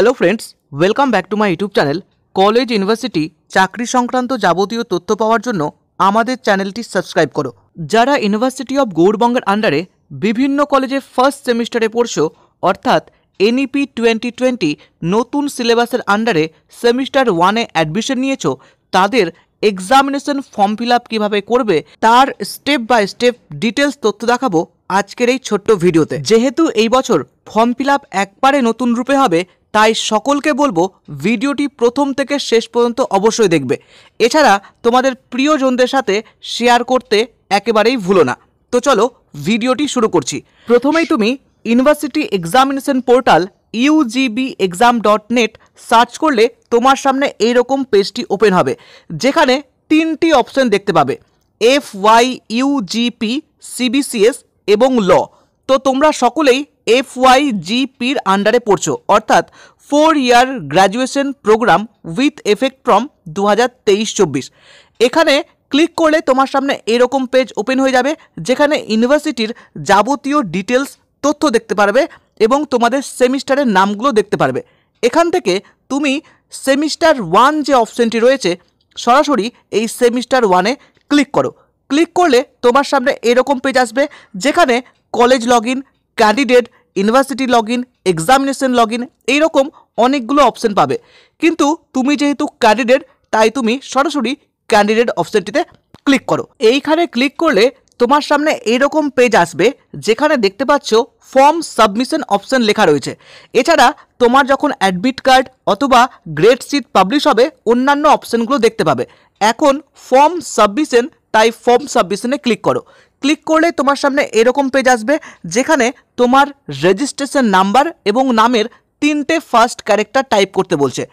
Hello friends, welcome back to my YouTube channel. College university চাকরি সংক্রান্ত যাবতীয় তথ্য পাওয়ার জন্য আমাদের চ্যানেলটি সাবস্ক্রাইব করো। যারা ইউনিভার্সিটি অফ গৌড়বঙ্গের আন্ডারে বিভিন্ন কলেজে ফার্স্ট সেমিস্টারে পড়ছো, অর্থাৎ এনইপি 2020 নতুন সিলেবাসের আন্ডারে সেমিস্টার 1-এ অ্যাডমিশন নিয়েছো, তাদের এক্সামিনেশন ফর্ম ফিল আপ কীভাবে করবে তার স্টেপ বাই স্টেপ ডিটেলস তথ্য দেখাবো আজকের এই ছোট্ট ভিডিওতে। যেহেতু এই বছর ফর্ম ফিল আপ একবারে নতুন রূপে হবে, তাই সকলকে বলবো ভিডিওটি প্রথম থেকে শেষ পর্যন্ত অবশ্যই দেখবে। এছাড়া তোমাদের প্রিয়জনদের সাথে শেয়ার করতে একেবারেই ভুলো না। তো চলো ভিডিওটি শুরু করছি। প্রথমেই তুমি university examination portal ugb.exam.net search করলে তোমার সামনে এইরকম পেজটি ওপেন হবে, যেখানে তিনটি অপশন দেখতে পাবে, FYUGP, CBCS এবং ল। তো তোমরা সকলেই FYGPর আন্ডারে পড়ছো, অর্থাৎ 4 year graduation programme with effect from 2023-24। এখানে ক্লিক করলে তোমার সামনে এরকম পেজ ওপেন হয়ে যাবে, যেখানে ইউনিভার্সিটির যাবতীয় ডিটেলস তথ্য দেখতে পারবে এবং তোমাদের সেমিস্টারের নামগুলো দেখতে পারবে। এখান থেকে তুমি সেমিস্টার 1 যে অপশনটি রয়েছে, সরাসরি এই সেমিস্টার 1-এ ক্লিক করো। ক্লিক করলে তোমার সামনে এরকম পেজ আসবে, যেখানে college log in, candidate, university log in, examination log in, এইরকম অনেকগুলো অপশন পাবে। কিন্তু তুমি যেহেতু ক্যান্ডিডেট, তাই তুমি সরাসরি ক্যান্ডিডেট অপশনটিতে ক্লিক করো। এইখানে ক্লিক করলে তোমার সামনে এইরকম পেজ আসবে, যেখানে দেখতে পাচ্ছ ফর্ম সাবমিশন অপশন লেখা রয়েছে। এছাড়া তোমার যখন অ্যাডমিট কার্ড অথবা গ্রেড শিট পাবলিশ হবে, অন্যান্য অপশনগুলো দেখতে পাবে। এখন ফর্ম সাবমিশন, তাই ফর্ম সাবমিশনে ক্লিক করো। ক্লিক করলে তোমার সামনে এরকম পেজ আসবে, যেখানে তোমার রেজিস্ট্রেশন নাম্বার এবং নামের 3টে ফার্স্ট ক্যারেক্টার টাইপ করতে বলছে।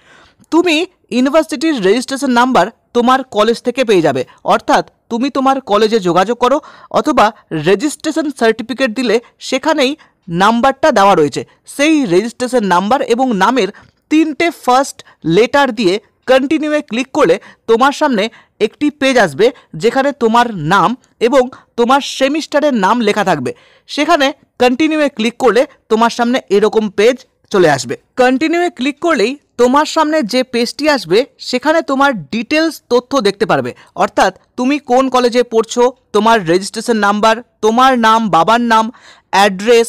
তুমি ইউনিভার্সিটির রেজিস্ট্রেশন নাম্বার তোমার কলেজ থেকে পেয়ে যাবে, অর্থাৎ তুমি তোমার কলেজে যোগাযোগ করো অথবা রেজিস্ট্রেশন সার্টিফিকেট দিলে সেখানেই নাম্বারটা দেওয়া রয়েছে। সেই রেজিস্ট্রেশন নাম্বার এবং নামের 3টে ফার্স্ট লেটার দিয়ে কন্টিনিউয়ে ক্লিক করলে তোমার সামনে একটি পেজ আসবে, যেখানে তোমার নাম এবং তোমার সেমিস্টারের নাম লেখা থাকবে। সেখানে কন্টিনিউয়ে ক্লিক করলে তোমার সামনে এরকম পেজ চলে আসবে। কন্টিনিউয়ে ক্লিক করলেই তোমার সামনে যে পেজটি আসবে, সেখানে তোমার ডিটেলস তথ্য দেখতে পারবে, অর্থাৎ তুমি কোন কলেজে পড়ছো, তোমার রেজিস্ট্রেশন নাম্বার, তোমার নাম, বাবার নাম, address,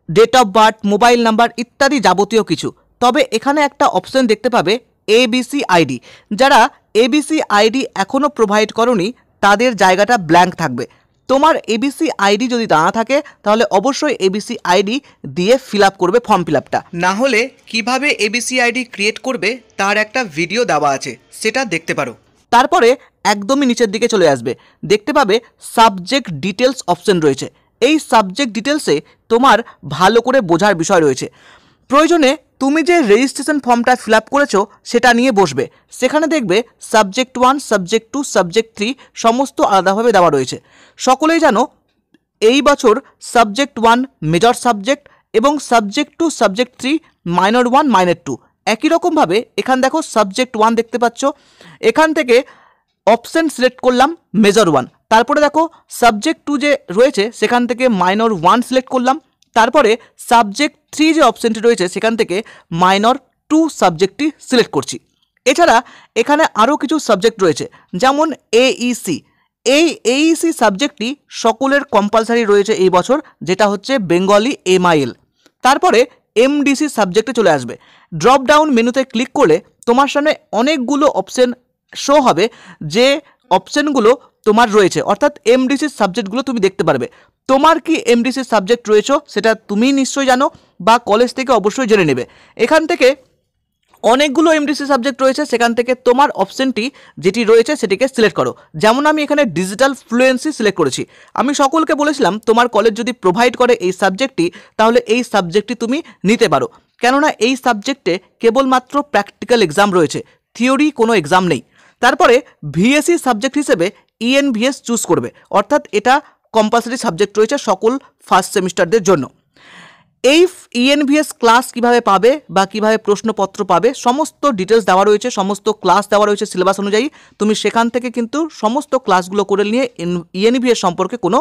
date of birth, mobile number ইত্যাদি যাবতীয় কিছু। তবে এখানে একটা অপশন দেখতে পাবে ABC ID। যারা ABC ID এখনও প্রোভাইড করোনি, তাদের জায়গাটা ব্ল্যাঙ্ক থাকবে। তোমার ABC ID যদি না থাকে, তাহলে অবশ্যই ABC ID দিয়ে ফিল আপ করবে ফর্ম ফিল আপটা। না হলে কীভাবে ABC ID ক্রিয়েট করবে তার একটা ভিডিও দেওয়া আছে, সেটা দেখতে পারো। তারপরে একদমই নিচের দিকে চলে আসবে, দেখতে পাবে সাবজেক্ট ডিটেলস অপশন রয়েছে। এই সাবজেক্ট ডিটেলসে তোমার ভালো করে বোঝার বিষয় রয়েছে। প্রয়োজনে তুমি যে রেজিস্ট্রেশন ফর্মটা ফিল আপ করেছো সেটা নিয়ে বসবে। সেখানে দেখবে সাবজেক্ট 1, সাবজেক্ট 2, সাবজেক্ট 3 সমস্ত আলাদাভাবে দেওয়া রয়েছে। সকলেই জানো এই বছর সাবজেক্ট 1 মেজর সাবজেক্ট এবং সাবজেক্ট 2, সাবজেক্ট 3 মাইনর 1, মাইনর 2। একই রকমভাবে এখান দেখো সাবজেক্ট 1 দেখতে পাচ্ছ, এখান থেকে অপশন সিলেক্ট করলাম মেজর 1। তারপরে দেখো সাবজেক্ট 2 যে রয়েছে, সেখান থেকে মাইনর 1 সিলেক্ট করলাম। তারপরে সাবজেক্ট 3 যে অপশনটি রয়েছে, সেখান থেকে মাইনর 2 সাবজেক্টটি সিলেক্ট করছি। এছাড়া এখানে আরও কিছু সাবজেক্ট রয়েছে, যেমন AEC। এই AEC সাবজেক্টটি সকলের কম্পালসারি রয়েছে এই বছর, যেটা হচ্ছে বেঙ্গলি MIL। তারপরে MDC সাবজেক্টে চলে আসবে। ড্রপ ডাউন মেনুতে ক্লিক করলে তোমার সামনে অনেকগুলো অপশন শো হবে, যে অপশনগুলো তোমার রয়েছে, অর্থাৎ MDC সাবজেক্টগুলো তুমি দেখতে পারবে। তোমার কি MDC সাবজেক্ট রয়েছে সেটা তুমি নিশ্চয়ই জানো, বা কলেজ থেকে অবশ্যই জেনে নেবে। এখান থেকে অনেকগুলো MDC সাবজেক্ট রয়েছে, সেখান থেকে তোমার অপশনটি যেটি রয়েছে সেটিকে সিলেক্ট করো। যেমন আমি এখানে ডিজিটাল ফ্লুয়েন্সি সিলেক্ট করেছি। আমি সকলকে বলেছিলাম তোমার কলেজ যদি প্রোভাইড করে এই সাবজেক্টটি, তাহলে এই সাবজেক্টটি তুমি নিতে পারো, কেননা এই সাবজেক্টে কেবলমাত্র প্র্যাকটিক্যাল এক্সাম রয়েছে, থিওরি কোনো এক্সাম নেই। তারপরে VSC সাবজেক্ট হিসেবে ENVS চুজ করবে, অর্থাৎ এটা কম্পালসারি সাবজেক্ট রয়েছে সকল ফার্স্ট সেমিস্টারদের জন্য। এই ENVS ক্লাস কিভাবে পাবে বা কিভাবে প্রশ্নপত্র পাবে সমস্ত ডিটেলস দেওয়া রয়েছে, সমস্ত ক্লাস দেওয়া রয়েছে সিলেবাস অনুযায়ী। তুমি সেখান থেকে কিন্তু সমস্ত ক্লাসগুলো করে নিয়ে ENVS সম্পর্কে কোনো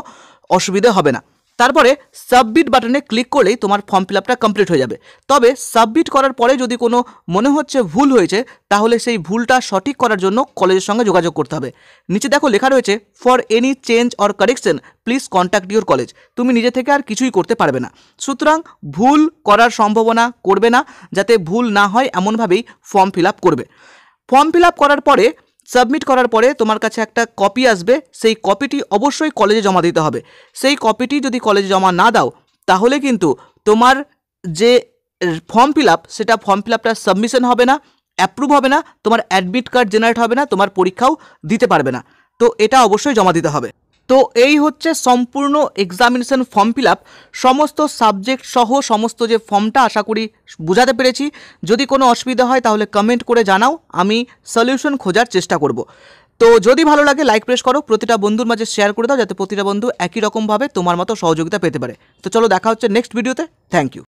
অসুবিধা হবে না। তারপরে সাবমিট বাটনে ক্লিক করলেই তোমার ফর্ম ফিল আপটা কমপ্লিট হয়ে যাবে। তবে সাবমিট করার পরে যদি কোনো মনে হচ্ছে ভুল হয়েছে, তাহলে সেই ভুলটা সঠিক করার জন্য কলেজের সঙ্গে যোগাযোগ করতে হবে। নিচে দেখো লেখা রয়েছে for any change or correction please contact your college. তুমি নিজে থেকে আর কিছুই করতে পারবে না। সুতরাং ভুল করার সম্ভাবনা করবে না, যাতে ভুল না হয় এমনভাবেই ফর্ম ফিল আপ করবে। ফর্ম ফিল আপ করার পরে সাবমিট করার পরে তোমার কাছে একটা কপি আসবে, সেই কপিটি অবশ্যই কলেজে জমা দিতে হবে। সেই কপিটি যদি কলেজে জমা না দাও, তাহলে কিন্তু তোমার যে ফর্ম ফিল আপ, সেটা ফর্ম ফিল আপটা সাবমিশন হবে না, অ্যাপ্রুভ হবে না, তোমার অ্যাডমিট কার্ড জেনারেট হবে না, তোমার পরীক্ষাও দিতে পারবে না। তো এটা অবশ্যই জমা দিতে হবে। তো এই হচ্ছে সম্পূর্ণ এক্সামিনেশন ফর্ম ফিল আপ, সমস্ত সাবজেক্ট সহ সমস্ত যে ফর্মটা, আশা করি বোঝাতে পেরেছি। যদি কোনো অসুবিধা হয় তাহলে কমেন্ট করে জানাও, আমি সলিউশন খোঁজার চেষ্টা করব। তো যদি ভালো লাগে লাইক প্রেস করো, প্রতিটা বন্ধুর মাঝে শেয়ার করে দাও, যাতে প্রতিটা বন্ধু একই রকমভাবে তোমার মতো সহযোগিতা পেতে পারে। তো চলো দেখা হচ্ছে নেক্সট ভিডিওতে। Thank you.